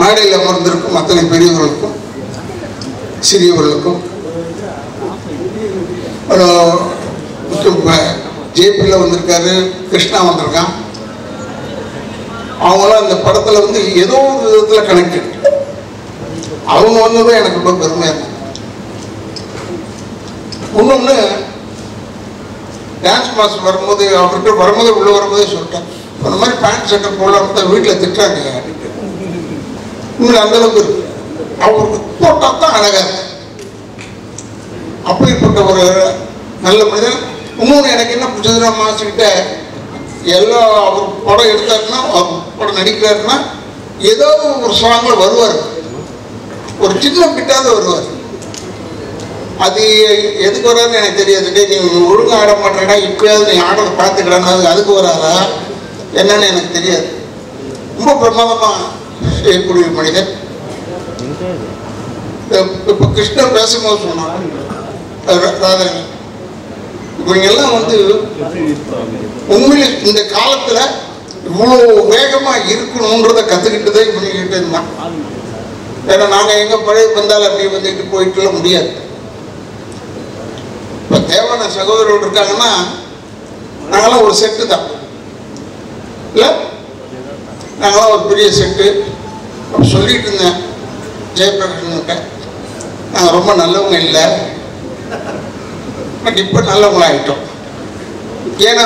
மேடையில் அமர்ந்திருக்கும் அத்தனை பெரியவர்களுக்கும் சிறியவர்களுக்கும் ஜேபியில் வந்திருக்காரு, கிருஷ்ணா வந்திருக்கான். அவங்களாம் இந்த படத்தில் வந்து ஏதோ ஒரு விதத்தில் கனெக்டட். அவங்க வந்ததும் எனக்கு ரொம்ப பெருமையாக இருக்கும். இன்னொன்று, டான்ஸ் மாஸ்டர் வரும்போது அவர்கிட்ட வரும்போது உள்ளே வரும்போதே சொல்லிட்டேன், அந்த மாதிரி பேண்ட் சட்டை போடலாம் தான் வீட்டில் திட்டுறாங்க அப்படின்ட்டு. இன்னும் அந்தளவுக்கு இருக்கு. அவருக்கு போட்டால் தான் அழகாக இருக்கு. அப்படிப்பட்ட ஒரு நல்ல மனிதன். இன்னொன்று எனக்கு என்ன பிடிச்சதுன்னா, மாஸ்டர்கிட்ட எல்லா அவர் படம் எடுத்தாருன்னா, அவர் படம் நடிக்கிறாருன்னா ஏதோ ஒரு சாங்கில் வருவார், ஒரு சின்ன பிட்டாவது வருவார். அது எதுக்கு வராதுன்னு எனக்கு தெரியாது. நீ ஒழுங்காக ஆட மாட்டேடா, இப்பயாவது நீ ஆடுறதை பார்த்துக்கடான்னு அதுக்கு வராதா என்னன்னு எனக்கு தெரியாது. ரொம்ப பிரமாதமாக செய்யக்கூடிய மனிதன். இப்போ கிருஷ்ணன் பேசும்போது சொன்னான், ராதாரவி இவங்கெல்லாம் வந்து உண்மையில இந்த காலத்தில் இவ்வளோ வேகமாக இருக்கணுன்றதை கற்றுக்கிட்டுதான் இவங்ககிட்ட இருந்தான். ஏன்னா நாங்கள் எங்கே பழைய வந்தாலும் அப்படியே வந்துட்டு போயிட்டுலாம் முடியாது. இப்போ தேவான சகோதரர்கள் இருக்காங்கன்னா நாங்களாம் ஒரு செட்டு தான் இல்லை, நாங்களாம் ஒரு பெரிய செட்டு. சொல்லிட்டு இருந்தேன் ஜெயபிரகாஷ்கிட்ட, நாங்கள் ரொம்ப நல்லவங்க இல்லை, பட் இப்போ நல்லவங்களாகிட்டோம். ஏன்னா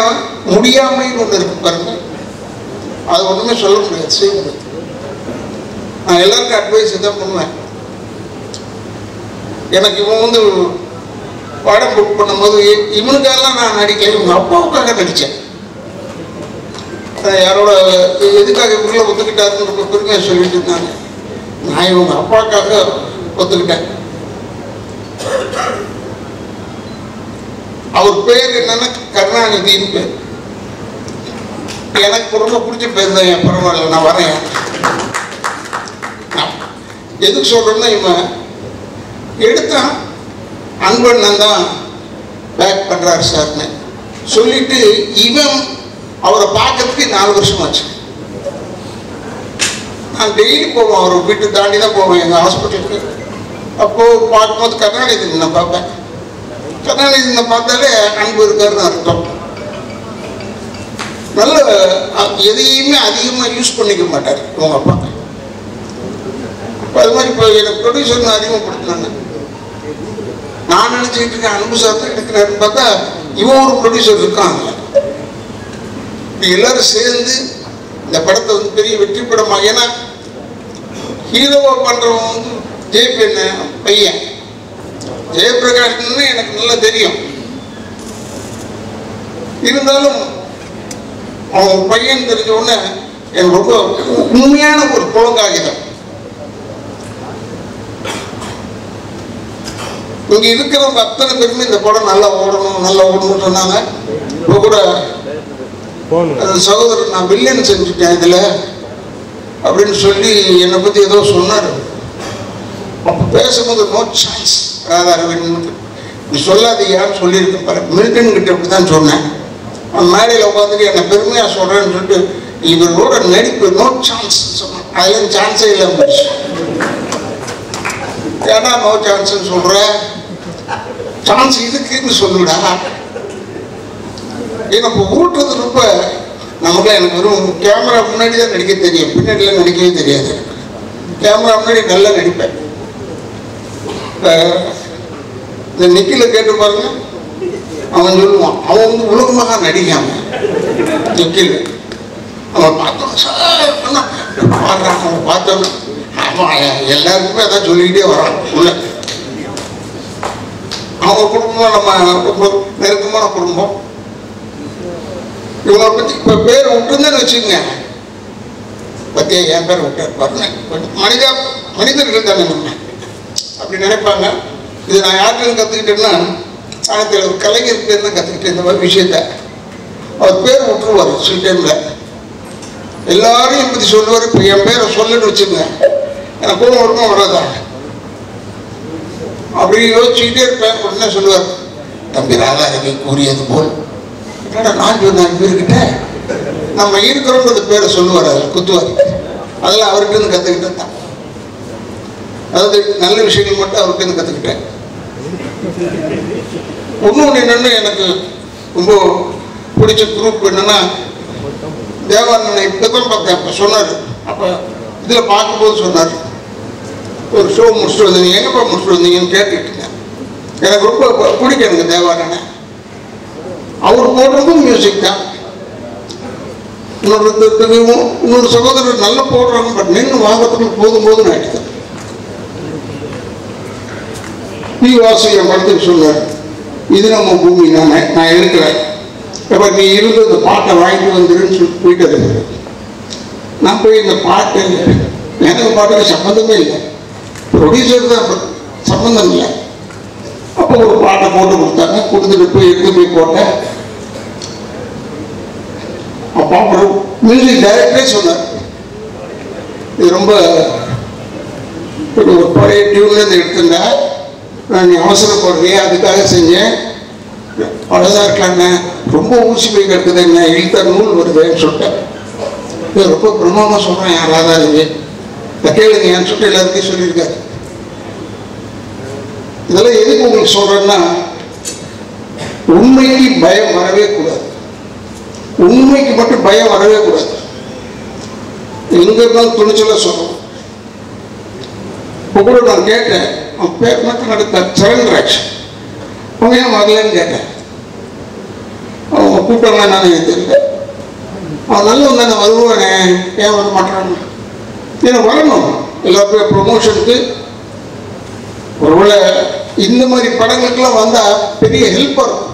முடியாமைன்னு ஒன்று இருக்கு பாருங்க, அது ஒன்றுமே சொல்ல முடியாது, செய்ய முடியாது. நான் எல்லாருக்கும் அட்வைஸ் தான் பண்ணுவேன். எனக்கு இவன் வந்து படம் புக் பண்ணும்போது இவனுக்கெல்லாம் நான் நடிக்கல, இவங்க அப்பாவுக்காக நடித்தேன். யாரோட எதுக்காக இவங்கள ஒத்துக்கிட்டாருன்னு ரொம்ப பெருமையாக சொல்லிட்டு இருந்தாங்க. நான் இவங்க அப்பாவுக்காக ஒத்துக்கிட்டேன். அவர் பேர் என்னன்னா கருணாநிதினு பேர். எனக்கு ரொம்ப பிடிச்ச பேர் தான். என் பரவாயில்ல, நான் வரேன். எதுக்கு சொல்றேன்னா, இவன் எடுத்தான் அன்பண்ணன் தான் பேக் பண்றாரு சார்னு சொல்லிட்டு இவன் அவரை பார்க்கறதுக்கு 4 வருஷம் ஆச்சு. நான் டெய்லி போவேன், அவர் வீட்டு தாண்டி தான் போவேன் எங்கள் ஹாஸ்பிட்டலுக்கு. அப்போது பார்க்கும்போது கருணாநிதி நான் பார்ப்பேன். கருணாநிதி பார்த்தாலே அன்பு இருக்காருன்னு அர்த்தம். நல்ல எதையுமே அதிகமாக யூஸ் பண்ணிக்க மாட்டார் உங்கள் அப்பா. அது மாதிரி இப்போ எனக்கு ப்ரொடியூசர்னு அறிமுகப்படுத்தினாங்க. நான் நினச்சிக்கிட்டு இருக்கேன் அன்பு சார் தான் எடுக்கிறாருன்னு பார்த்தா இவன் ஒரு ப்ரொடியூசர் இருக்காங்க. இப்போ எல்லாரும் சேர்ந்து இந்த படத்தை வந்து பெரிய வெற்றி படமாக, ஏன்னா ஹீரோவாக பண்ணுறவன் வந்து ஜெயபெண்ண பையன் ஜெயபிரகாஷ்னு எனக்கு நல்லா தெரியும். இருந்தாலும் அவன் பையன் தெரிஞ்ச உடனே எனக்கு ரொம்ப உண்மையான ஒரு புலங்காகிதம். இங்கே இருக்கிறவங்க அத்தனை பேருமே இந்த படம் நல்லா ஓடணும்னு சொன்னாங்க. இப்போ கூட சகோதரர் நான் வில்லன் செஞ்சுட்டேன் இதில் அப்படின்னு சொல்லி என்னை பற்றி ஏதோ சொன்னார். அப்போ பேசும்போது நோ சான்ஸ் ராதாரவின் நீ சொல்லாதீங்கன்னு சொல்லியிருக்கேன் பாரு. மில்டன் கிட்ட அப்படி தான் சொன்னேன். அவன் மேடையில் உட்காந்துட்டு என்னை பெருமையாக சொல்கிறேன்னு சொல்லிட்டு இவரோட நடிப்பு நோ சான்ஸ் சொன்னான். அதெல்லாம் சான்ஸே இல்லை போச்சு. ஏன்னா நோ சான்ஸ்ன்னு சொல்கிற, சான்ஸ் இதுக்குன்னு சொல்லுடா. எனக்கு ஊட்டுறது ரொம்ப நமக்குலாம் எனக்கு வெறும் கேமரா முன்னாடி தான் நடிக்க தெரியும், பின்னாடிலாம் நடிக்கவே தெரியாது. கேமரா முன்னாடி நல்லா நடிப்பேன். இந்த நிக்கில கேட்டு பாருங்க, அவன் சொல்லுவான் அவன் வந்து உலகமாக நடிக்காம நிக்கில் அவன் பார்த்தோம் சார் பாடுறான். அவன் பார்த்தோன்னு அவன் எல்லாருக்குமே அதான் சொல்லிக்கிட்டே வரான் உள்ள. அவங்க குடும்பம் நம்ம ரொம்ப நெருக்கமான குடும்பம். இவங்களை பற்றி இப்போ பேர் விட்டுருந்தேன்னு வச்சுக்கோங்க, பற்றியா என் பேர் விட்டார் பாருங்க. மனிதர்கள் தானே நம்ம அப்படி நினைப்பாங்க. இது நான் யாருக்குன்னு கற்றுக்கிட்டேன்னா சாணத்தில் ஒரு கலைஞர் பேர் தான் கற்றுக்கிட்டேன். இந்த மாதிரி விஷயத்த அவர் பேர் விட்டுருவார் சில டைமில். எல்லாரையும் பற்றி சொல்லுவார். இப்போ என் பேரை சொல்லுன்னு வச்சுக்கோங்க, எனக்கு கோபம் வருமா வராதா அப்படி யோசிச்சுக்கிட்டே இருப்பேன். உடனே சொல்லுவார், தம்பி ராதாரவி கூறியது போல் நான் சொன்னேன் பேர்கிட்ட நம்ம இருக்கிறோன்றது பேரை சொல்லுவார். அதில் குத்துவார். அதெல்லாம் அவர்கிட்ட இருந்து கற்றுக்கிட்டு தான். அதாவது நல்ல விஷயங்கள் மட்டும் அவருக்கு கற்றுக்கிட்டேன். இன்னொன்று என்னென்னு எனக்கு ரொம்ப பிடிச்ச குரூப் என்னென்னா, தேவானனை இப்போ தான் பார்த்தேன். அப்போ சொன்னார், அப்போ இதில் பார்க்கும்போது சொன்னார், ஒரு ஷோ முடிச்சுட்டு வந்தீங்க, எங்கேப்பா முடிச்சுட்டு வந்தீங்கன்னு கேட்டுக்கிட்டேன். எனக்கு ரொம்ப பிடிக்கும் எனக்கு தேவானனை. அவர் போடுறதும் மியூசிக் தான். இன்னொரு சகோதரர் நல்லா போடுறாங்க, பட் நின்று வாங்கறதுக்கு போதும் ஆயிடுச்சு. வாசி என் படத்துக்கு சொன்னார், இது நம்ம பூமி, நான் இருக்கிறேன், இப்போ நீ இருந்து இந்த பாட்டை வாங்கிட்டு வந்துருன்னு சொல்லி போயிட்டு. நான் போய் இந்த பாட்டு எனக்கு பாட்டுக்கு சம்மந்தமே இல்லை, ப்ரொடியூசர் தான் சம்மந்தம் இல்லை. அப்போ ஒரு பாட்டை போட்டு கொடுத்தாங்க, கொடுத்துட்டு போய் எடுத்து போய் போட்டேன். அப்போ அப்புறம் மியூசிக் டைரக்டரே சொன்னார், இது ரொம்ப ஒரு பழைய டியூன்லேருந்து எடுத்துங்க, நான் நீ அவசரப்படுறியே அதுக்காக செஞ்சேன், அவ்வளோதான் இருக்கலான்னு ரொம்ப ஊசி போய் கிடக்குது, என்ன இழுத்த நூல் வருதுன்னு சொல்லிட்டேன். இது ரொம்ப பிரமாதமாக சொல்கிறேன், யாராவது இதை கேளுங்க ஏன்னு சொல்லிட்டு எல்லாருக்கையும் சொல்லியிருக்காரு. இதெல்லாம் எதுக்கு உங்களுக்கு சொல்கிறேன்னா, உண்மைக்கு பயம் வரவே கூடாது, உண்மைக்கு மட்டும் பயம் வரவே கூடாது. எங்க இருந்தாலும் துணிச்சலாக சொல்லணும். இப்போ கூட நான் கேட்டேன், அவன் பேர் மட்டும் நடத்த சரண்ராஜ், அவங்க ஏன் வரலன்னு கேட்டேன். அவங்க கூப்பிட்டாங்க, நான் தெரியல, அவன் நல்லவன் தானே வருவானே, ஏன் வர மாட்டான்னு. ஏன்னா வரணும், எல்லாருக்கும் ப்ரொமோஷனுக்கு. ஒருவேளை இந்த மாதிரி படங்களுக்கெல்லாம் வந்தால் பெரிய ஹெல்ப்பாக இருக்கும்,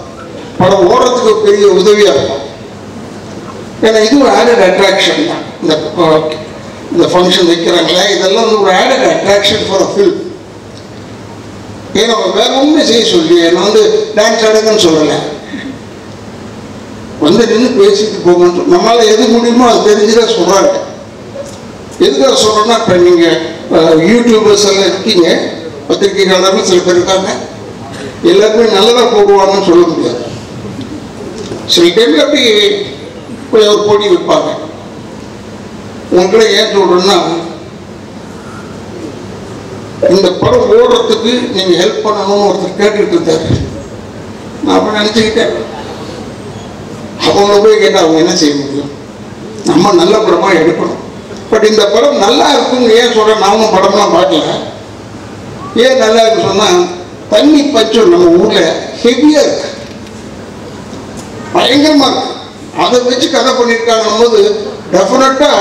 படம் ஓடுறதுக்கு பெரிய உதவியாக இருக்கும். ஏன்னா இது ஒரு ஆடட் அட்ராக்ஷன் தான். இந்த ஃபங்க்ஷன் வைக்கிறாங்களே, இதெல்லாம் வந்து ஒரு added attraction for a film. ஏன்னா வேற ஒன்றுமே செய்ய சொல்லி நான் வந்து டான்ஸ் ஆடுங்கன்னு சொல்லலை, வந்து நின்று பேசிட்டு போங்கன்னு. நம்மளால் எது முடியுமோ அது தெரிஞ்சுதான் சொல்கிறாங்க. எதுக்காக சொல்கிறோன்னா, இப்போ நீங்கள் யூடியூபர்ஸ் எல்லாம் இருக்கீங்க, பத்திரிகையாளர்கள் சில பேர் இருக்காங்க, எல்லாருமே நல்லதாக போடுவாங்கன்னு சொல்ல முடியாது. சில டைமில் அப்படி போய் ஒரு போட்டி வைப்பாங்க. உங்களை ஏன் சொல்கிறேன்னா, இந்த படம் ஓடுறதுக்கு நீங்கள் ஹெல்ப் பண்ணணும்னு ஒருத்தர் கேட்டுக்கிட்டு இருந்தார். நான் அப்போ நினச்சிக்கிட்டேன், அவங்க போய் கேட்டால் அவங்க என்ன செய்ய முடியும், நம்ம நல்ல படமாக எடுக்கணும். பட் இந்த படம் நல்லா இருக்குன்னு ஏன் சொல்கிறேன், நாமும் படம்லாம் பார்க்கல. ஏன் நல்லா இருக்கு சொன்னால், தண்ணி பஞ்சம் நம்ம ஊரில் ஹெவியாக இருக்கு, பயங்கரமாக இருக்கு. அதை வச்சு கதை பண்ணியிருக்காங்க போது டெஃபினட்டாக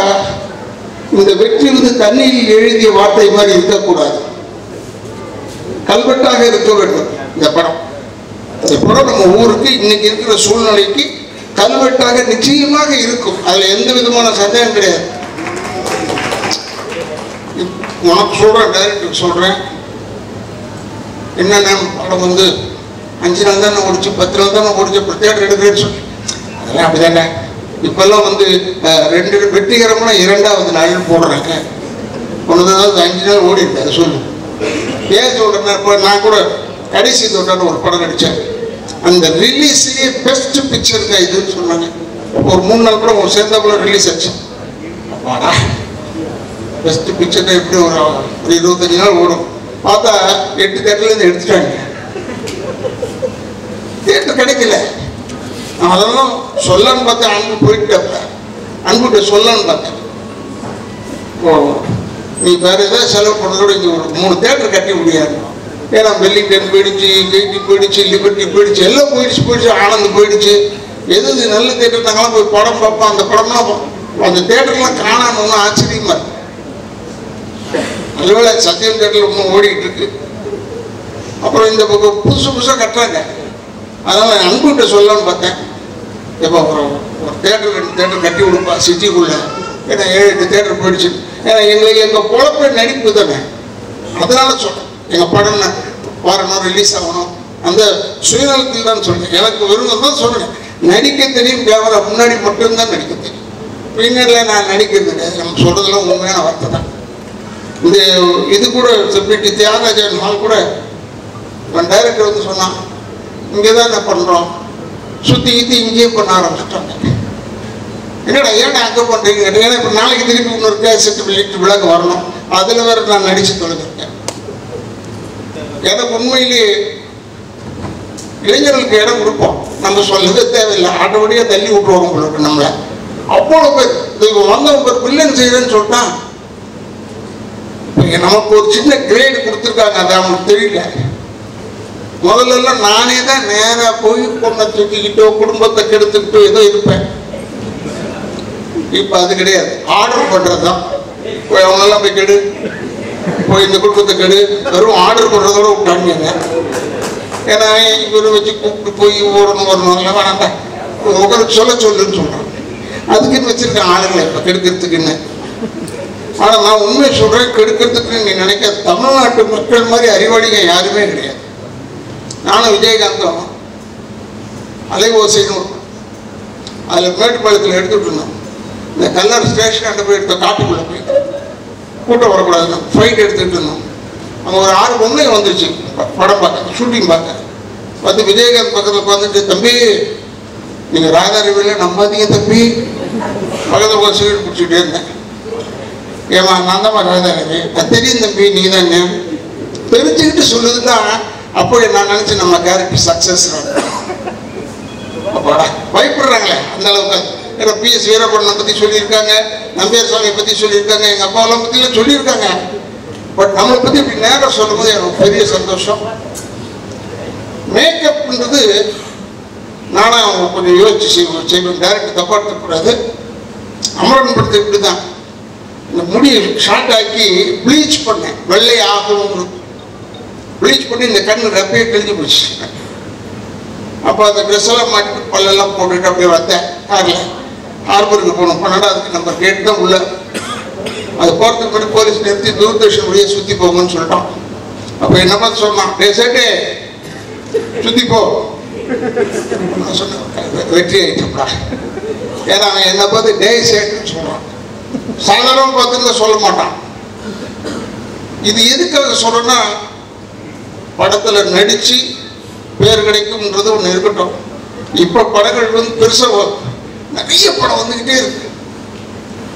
இந்த வெற்றி வந்து தண்ணியில் எழுதிய வார்த்தை மாதிரி இருக்கக்கூடாது, கல்வெட்டாக இருக்க வேண்டும். இந்த படம் நம்ம ஊருக்கு இன்னைக்கு இருக்கிற சூழ்நிலைக்கு கல்வெட்டாக நிச்சயமாக இருக்கும், அதில் எந்த விதமான சந்தேகம் கிடையாது. உனக்கு சொல்கிறேன், டைரக்டருக்கு சொல்கிறேன், என்னென்ன படம் வந்து 5 நாள் தான் ஓடிச்சு, 10 நாள் தான் ஓடிச்சு, பிரத்யேகம் எடுக்கிறேன்னு சொல்லி அதெல்லாம் அப்படிதானே. இப்பெல்லாம் வந்து 2 வெற்றிகரமான 2வது நாள் போடுறாங்க. ஒன்றுதான் 5 நாள் ஓடி இருக்கு. அதை சொல்லு ஏன் சொல்கிறேன்னா, இப்போ நான் கூட கடைசி தோட்டான ஒரு படம் நடித்தேன், அந்த ரிலீஸ்லேயே பெஸ்ட் பிக்சருங்க இதுன்னு சொன்னாங்க. ஒரு 3 நாள் கூட ஒரு சேர்ந்தாப்புல ரிலீஸ் ஆச்சு. அப்பாடா, பெஸ்ட் பிக்சர்னா எப்படி ஒரு 25 நாள் ஓடும். பார்த்தா 8 தேட்டர்லேருந்து எடுத்துட்டாங்க, தேட்டர் கிடைக்கல. அதெல்லாம் சொல்லன்னு பார்த்தேன், அன்பு போயிட்டு அன்புகிட்ட சொல்லன்னு பார்த்தேன், ஓ நீ வேற ஏதாவது செலவு பண்ணுறதோட இங்கே ஒரு 3 தேட்டர் கட்டி முடியாது. ஏன்னா வெல்லிங்டன் போயிடுச்சு, கெய்டி போயிடுச்சு, லிபர்ட்டி போயிடுச்சு, எல்லாம் போயிடுச்சு, ஆனந்த் போயிடுச்சு. எது நல்ல தேட்டர் நாங்களாம் போய் படம் பார்ப்போம். அந்த படம்லாம் அந்த தேட்டர்லாம் காணாமன்னு ஆச்சரியமா இருக்கு. அதுவேளை சத்தியம் தேட்டரில் இன்னும் ஓடிக்கிட்டு இருக்கு. அப்புறம் இந்த பக்கம் புதுசாக கட்டுறாங்க. அதனால் அன்புகிட்ட சொல்லலான்னு பார்த்தேன், எப்போ அப்புறம் ஒரு தேட்டர் 2 தேட்டர் கட்டி விடுப்பா சிட்டிக்குள்ளே. ஏன்னா 7-8 தேட்டர் போயிடுச்சு. ஏன்னா எங்கள் பொழப்பே நடிப்பு தானே. அதனால சொல்கிறேன், எங்கள் படம் வரணும், ரிலீஸ் ஆகணும், அந்த சுயநலத்தில் தான் சொல்கிறேன். எனக்கு விரும்பம் தான் சொல்கிறேன், நடிக்க தெரியும், கேமரா முன்னாடி மட்டும்தான் நடிக்க தெரியும், பின்னணியில் நான் நடிக்கிறது கிடையாது. நம்ம சொல்கிறதுலாம் உண்மையான வார்த்தை தான். இது கூட செப்பரேட்டி தியாகராஜன் ஹால் கூட டைரக்டர் வந்து சொன்னான், இங்கே தான் என்ன பண்ணுறோம், சுற்றி இங்கேயே பண்ண ஆரம்பிச்சுட்டாங்க. என்னடா ஏன்னா அங்கே பண்ணுறீங்க? ஏன்னா இப்போ நாளைக்கு திருப்பி இன்னொரு கேசட் வெளியிட்டு விழாக்கு வரணும், அதில் வேறு நான் நடித்து தொலைஞ்சிருக்கேன். எனக்கு உண்மையிலேயே இளைஞர்களுக்கு இடம் கொடுப்போம், நம்ம சொல்லவே தேவையில்லை, ஆட்டோமேட்டிக்காக தள்ளி விட்டுருவாங்க உங்களுக்கு. நம்மளை அவ்வளோ பேர் வந்தவங்க பேர் வில்லன் செய்யறேன்னு சொல்லிட்டான். நமக்கு ஒரு சின்ன கிரேடு கொடுத்துருக்காங்க, அது அவங்களுக்கு தெரியல. முதல்ல நானே தான் நேராக போய் பொண்ணை தூக்கிக்கிட்டோ குடும்பத்தை கெடுத்துக்கிட்டோ ஏதோ இருப்பேன். இப்போ அது கிடையாது, ஆர்டர் பண்ணுறது தான். போய் அவங்களெல்லாம் போய் கெடு, போய் இந்த குடும்பத்தை கெடு, வெறும் ஆர்டர் பண்ணுறதோட விட்டாங்க. ஏன்னா இவரை வச்சு கூப்பிட்டு போய் வரணும் இல்லை வேணாண்டா உங்களுக்கு சொல்லுன்னு சொல்கிறான். அதுக்குன்னு வச்சிருக்கேன் ஆளுங்களை இப்போ கெடுக்கிறதுக்குன்னு. ஆனால் நான் உண்மையை சொல்கிறேன், கெடுக்கிறதுக்குன்னு நீ நினைக்காது. தமிழ்நாட்டு மக்கள் மாதிரி அறிவாளிங்க யாருமே கிடையாது. நானும் விஜயகாந்தும் அலைவோசைன்னு அதில் மேட்டுப்பாளையத்தில் எடுத்துகிட்டு இருந்தோம். இந்த கல்லர் ஸ்டேஷன் போய் எடுத்த காட்டுக்குள்ளே போய் கூட்டம் வரக்கூடாதுன்னு ஃபைட் எடுத்துகிட்டு இருந்தோம். அங்கே ஒரு 6 பொண்ணுங்க வந்துருச்சு படம் பார்க்க, ஷூட்டிங் பார்க்க. வந்து விஜயகாந்த் பக்கத்தில் உட்காந்துட்டு, தம்பி நீங்கள் ராதாரவியில் நம்பாதீங்க தம்பி. பக்கத்தில் உட்காந்து சிகரெட் பிடிச்சிக்கிட்டே இருந்தேன். ஏமா நான் தான் ராதாரவி, அது தெரியும் தம்பி, நீ தான் தெரிஞ்சுக்கிட்டு சொல்லுதுன்னா அப்போ நான் நினச்சேன் நம்ம கேரக்டர் சக்ஸஸ். அப்பாடா பயப்படுறாங்களே அந்த அளவுக்கு. ஏன்னா PS வீரப்பண்ணனை பற்றி சொல்லியிருக்காங்க, நம்பியார் சுவாமியை பற்றி சொல்லியிருக்காங்க, எங்கள் அப்பாவெல்லாம் பற்றிலாம் சொல்லியிருக்காங்க. பட் நம்மளை பற்றி இப்படி நேரம் சொல்லும்போது எனக்கு பெரிய சந்தோஷம். மேக்கப்ன்றது நானும் கொஞ்சம் யோசிச்சு செய்வேன். டேரக்டர் தப்பா எடுத்துக்கூடாது. அமரன் படத்தை இப்படி தான் இந்த முடியை ஷார்ட் ஆக்கி ப்ளீச் பண்ணேன், வெள்ளை ஆகணும். ப்ளீச் பண்ணி இந்த கண்ணு ரெப்பையே கிழிஞ்சு போச்சு. அப்போ அந்த ட்ரெஸ் எல்லாம் மாட்டிட்டு பல்லெல்லாம் போட்டுட்டு அப்படியே வந்தேன். காரில் ஹார்பருக்கு போகணும், 12வது நம்பர் கேட்டு தான் உள்ள. அது போகிறதுக்கு முன்னாடி போலீஸ் நிறுத்தி தூர்தர்ஷன் வழியை சுற்றி போங்கன்னு சொல்லிட்டோம். அப்போ என்ன பார்த்து சொன்னான், சேட்டே சுற்றி போ. நான் சொன்னேன் வெற்றி ஆயிட்டோம்டா. ஏன்னா அவன் என்னை பார்த்து டே சேட்டுன்னு சொல்கிறான். சாதாரணமாக பார்த்துருந்தா சொல்ல மாட்டான். இது எதுக்காக சொல்கிறேன்னா, படத்தில் நடித்து பேர் கிடைக்கும்ன்றது ஒன்று இருக்கட்டும். இப்போ படங்கள் வந்து பெருசாக நிறைய படம் வந்துக்கிட்டே இருக்கு.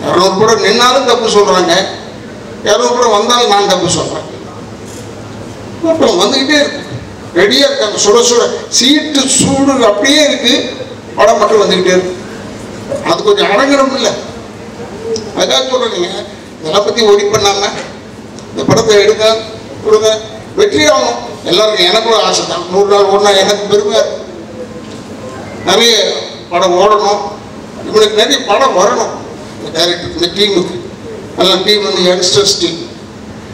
200 படம் நின்னாலும் தப்பு சொல்கிறாங்க, 200 படம் வந்தாலும் நான் தப்பு சொல்கிறேன். அப்புறம் வந்துக்கிட்டே இருக்கு, ரெடியாக இருக்காங்க. சுட சுட சீட்டு சூடு அப்படியே இருக்கு, படம் மட்டும் வந்துக்கிட்டே இருக்கு. அது கொஞ்சம் அடங்கணும் இல்லை? அதுக்காக சொல்கிறீங்க, இதெல்லாம் பற்றி ஒடி பண்ணாமல் இந்த படத்தை எடுங்க கொடுங்க, வெற்றி ஆகணும். எல்லாருக்கும் எனக்கும் ஆசை தான். 100 நாள் ஓடினா எனக்கு பெருமை. நிறைய படம் ஓடணும், இவனுக்கு நிறைய படம் வரணும். இந்த டைரக்டர் இந்த டீமுக்கு நல்ல டீம் வந்து யங்ஸ்டர்ஸ் டீம்.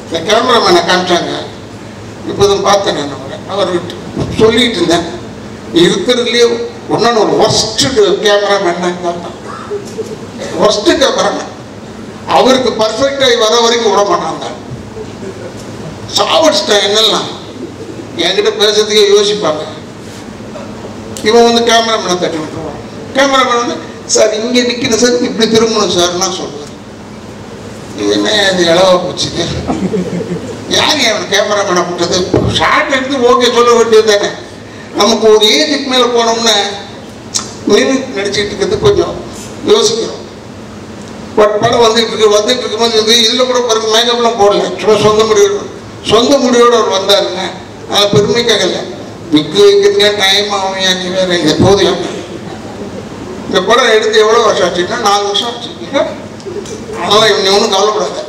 இந்த கேமராமேனை காமிச்சாங்க, இப்போதும் பார்த்தேன். நான் அவர்கிட்ட சொல்லிட்டு இருந்தேன், இருக்கிறதுலேயே ஒன்று ஒரு ஒர்ஸ்ட்டு கேமராமேன் தான். Worst cameraman. அவருக்கு பர்ஃபெக்டாகி வர வரைக்கும் விட மாட்டாங்க. சாவடிச்சிட்டா என்னெல்லாம் என்கிட்ட பேசுறதுக்கே யோசிப்பாங்க. இவன் வந்து கேமராமேனை தட்டி விட்டுருவான். கேமராமேன் வந்து சார் இங்கே நிற்கணும் சார், இப்படி திரும்பணும் சார்னா சொல்லுவார். இது என்ன அது இளவா போச்சுது? யார் அவன் கேமராமேனை கூட்டது? ஷார்ட் எடுத்து ஓகே சொல்ல வேண்டியது தானே. நமக்கு ஒரு ஏஜுக்கு மேலே போனோம்னா நின்று நடிச்சுட்டு இருக்கிறது கொஞ்சம் யோசிக்கிறோம். பட் படம் வந்துட்டு இருக்கும்போது இதில் கூட பாருங்க, மேக்கப்லாம் போடல, சும்மா சொந்த முடிவோடு அவர் வந்தாருங்க. அதை பெருமைக்காக இல்லை, விக்கு வைக்கிறதுக்கே டைம் ஆகும். நீ வேறு இதை போதும். இந்த படம் எடுத்து எவ்வளோ வருஷம் ஆச்சுன்னா 4 வருஷம் ஆச்சு. அதனால் இவங்க ஒன்றும் கவலைப்படாத.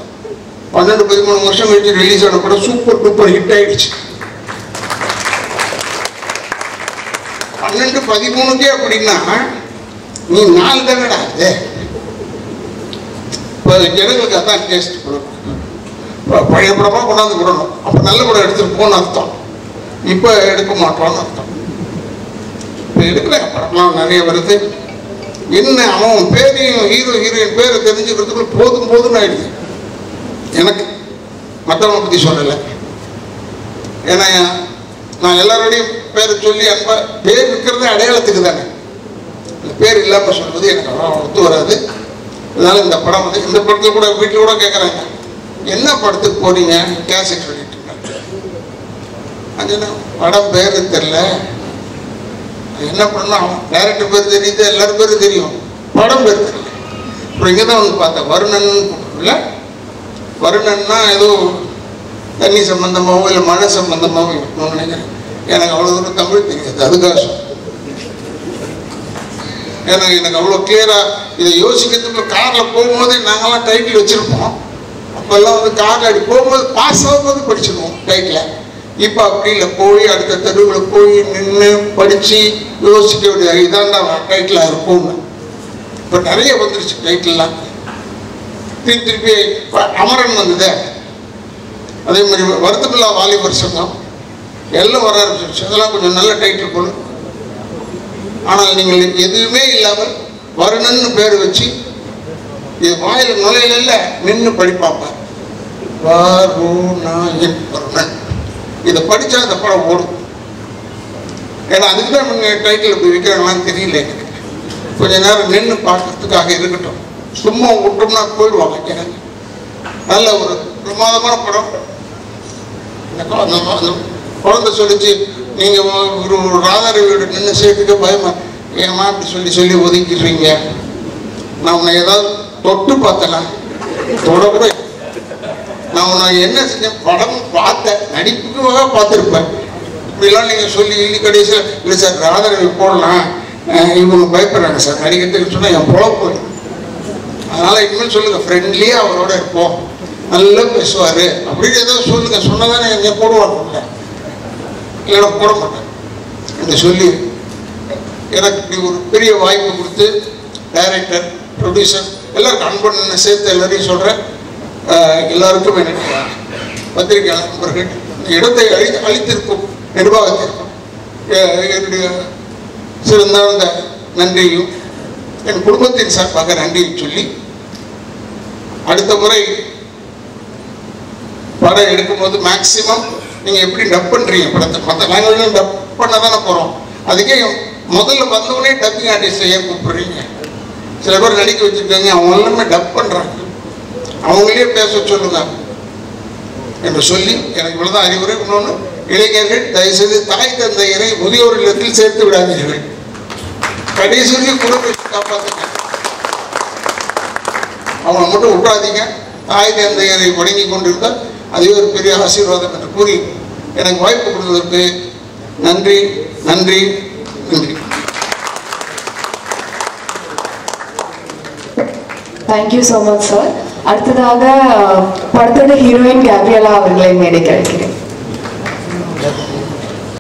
12-13 வருஷம் கழிச்சு ரிலீஸ் ஆன படம் சூப்பர் டூப்பர் ஹிட் ஆகிடுச்சு. 12-13க்கே அப்படின்னா நீ 4 தானடா அது. இப்போ ஜனங்களுக்கு அதான் டேஸ்ட் கொடுக்கணும். இப்போ பழைய படமாக கொண்டாந்து விடணும். அப்போ நல்ல படம் எடுத்துருப்போம்னு அர்த்தம். இப்போ எடுக்க மாட்டோம்னு அர்த்தம். இப்போ எடுக்கிற படம்லாம் நிறைய வருது. என்ன அவன் பேரையும் ஹீரோயின் பேரை தெரிஞ்சுக்கிறதுக்குள்ள போதும்னு ஆயிடுது எனக்கு. மற்றவனை பற்றி சொல்லலை. ஏன்னா நான் எல்லாரோடையும் பேரை சொல்லி அன்பா பேர் இருக்கிறதே அடையாளத்துக்கு தானே. இந்த பேர் இல்லாமல் சொல்வது எனக்கு அவ்வளோ ஒத்து வராது. அதனால இந்த படம் வந்து இந்த படத்தில் கூட வீட்டில் கூட கேட்குறாங்க, என்ன படத்துக்கு போனீங்க? கேசட் சொல்லிட்டு அது படம் பேர் தெரியல. என்ன பண்ணலாம், டைரக்டர் பேர் தெரியுது, எல்லாரும் பேரும் தெரியும், படம் பேர் தெரியல. அப்புறம் இங்கே தான் வந்து பார்த்தேன், வருணன் இல்லை, வருணன்னா ஏதோ தண்ணி சம்பந்தமாகவோ இல்லை மழை சம்பந்தமாகவோ இருக்கணும்னு நினைக்கிறேன். எனக்கு அவ்வளோ தூரம் தமிழ் தெரியாது, அதுக்காக சொல்றேன். ஏன்னா எனக்கு அவ்வளோ கிளியராக இதை யோசிக்கிறதுக்கு காரில் போகும்போதே நாங்கள்லாம் டைட்டில் வச்சுருப்போம். அப்போல்லாம் வந்து காரில் அப்படி போகும்போது பாஸ் ஆகும்போது படிச்சிடுவோம் டைட்டில். இப்போ அப்படி இல்லை, போய் அடுத்த தெருவில் போய் நின்று படித்து யோசிக்க வேண்டிய இதான் தான் டைட்டிலாக இருக்கும்னு. இப்போ நிறைய வந்துருச்சு டைட்டில்லாம். திருப்பி அமரன் வந்தது, அதே மாதிரி வருத்தமில்லா வாலிபர் சங்கம் எல்லாம் வர ஆரம்பிச்சிருச்சு. அதெல்லாம் கொஞ்சம் நல்ல டைட்டில் போல. ஆனால் நீங்கள் எதுவுமே இல்லாமல் வருணன்னு பேர் வச்சு இது வாயில் நுழையில நின்று படிப்பாப்பார். வருணன் இதை படித்தா அந்த படம் ஓடும். ஏன்னா அதுக்கு தான் நீங்கள் டைட்டில் இப்படி வைக்கிறாங்களான்னு தெரியல. எனக்கு கொஞ்ச நேரம் நின்று பார்க்கறதுக்காக இருக்கட்டும். சும்மா விட்டோம்னா போயிடுவாங்க எனக்கு. நல்ல ஒரு பிரமாதமான படம். அந்த குழந்தை சொல்லிச்சு, நீங்கள் ஒரு ராதாரவியோட நின்று சேர்த்துக்க பயமா, ஏமா அப்படி சொல்லி ஒதுக்கிடுறீங்க, நான் உன்னை ஏதாவது தொட்டு பார்த்தலாம், தொடக்கூட நான் உன்னை என்ன செஞ்சேன், படம் பார்த்தேன், நடிப்புக்காக பார்த்துருப்பேன், இப்படிலாம் நீங்கள் சொல்லி இல்லை. கடைசியில் இல்லை சார் ராதாரவி போடலாம், இவங்க பயப்படுறாங்க சார் நடிக்கிறதுக்கு சொன்னால் என் பொழப்பு. அதனால் இனிமேல் சொல்லுங்கள் ஃப்ரெண்ட்லியாக அவரோட இருப்போம், நல்லா பேசுவார் அப்படின்னு ஏதாவது சொல்லுங்கள். சொன்னதானே என்னை போடுவாங்க, இல்லைன்னா போட மாட்டேன் என்று சொல்லி எனக்கு இப்படி ஒரு பெரிய வாய்ப்பு கொடுத்து டைரக்டர், ப்ரொடியூசர் எல்லாருக்கும் அன்பண்ண சேர்த்து எல்லாரையும் சொல்கிறேன். எல்லாருக்கும் எனக்கு பத்திரிகையாளர் நண்பர்கள் இடத்தை அளித்திருக்கும் நிர்வாகத்திற்கும் என்னுடைய சிறந்த நன்றியும் என் குடும்பத்தின் சார்பாக நன்றியை சொல்லி, அடுத்த முறை படம் எடுக்கும்போது மேக்சிமம் நீங்கள் எப்படி டப் பண்ணுறீங்க படத்தை, மற்ற லாங்குவேஜில் டப் பண்ண தானே போகிறோம். அதுக்கே முதல்ல வந்தவொடனே டப்பிங் ஆர்டிஸ்ட்டை ஏன் கூப்பிடுறீங்க? சில பேர் நடிக்க வச்சுருக்காங்க, அவங்க எல்லாமே டப் பண்ணுறாங்க, அவங்களே பேச சொல்லுங்க என்று சொல்லி எனக்கு இவ்வளோதான் அறிவுரை. இன்னொன்று, இளைஞர்கள் தயவுசெய்து தாய் தந்தையரை முதியோர் இல்லத்தில் சேர்த்து விடாதீர்கள், கடைசி குடும்பத்தை காப்பாற்றுங்க, அவங்களை மட்டும் விட்டாதீங்க. தாய் தந்தையரை வணங்கி கொண்டிருந்தால் அதுவே ஒரு பெரிய ஆசீர்வாதம் என்று கூறி எனக்கு வாய்ப்பு கொடுத்ததற்கு நன்றி நன்றி நன்றி. Thank you so much sir. அடுத்ததாக படத்தோட ஹீரோயின் கேப்ரியலா அவர்களை மேடைக்கு அழைக்கிறேன்.